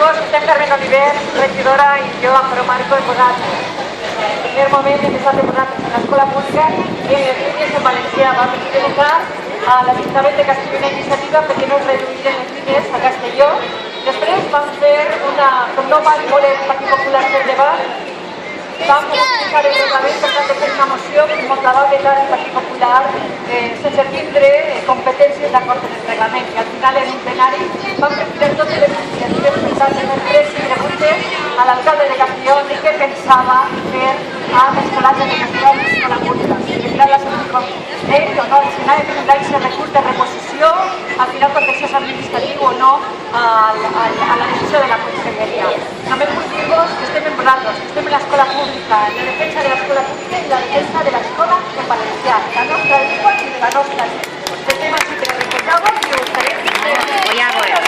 Benvinguts, estem Carmen Oliver, regidora, i jo, Amparo Marco, he posat en el primer moment en aquesta temporada en l'escola pública i en les línies en valencià. Vam preguntar a l'Ajuntament de Castelló una iniciativa perquè no es reduïren les línies a Castelló. Després vam fer com no va voler el Partit Popular fer debat, vam utilitzar el reglament per tant de fer una moció que ens la va vetar el Partit Popular sense tindre competències d'acord amb el reglament, i al final en un plenari vam retirar totes les iniciatives. Per tant, en el 3 i preguntes a l'alcalde de Castelló de què pensava fer amb l'escolatge de Castelló a l'escola pública, si retirar la seva ell o no, si anava a presentar aquest recurs de reposició, al final perquè això és administratiu o no a la decisió de la conselleria. També vull dir-vos que estem en vosaltres, que estem en l'escola pública, en la defensa de l'escola pública i la defensa de l'escola en valencià, la nostra llengua i de la nostra llengua. Estem així per recordar-vos i us farem...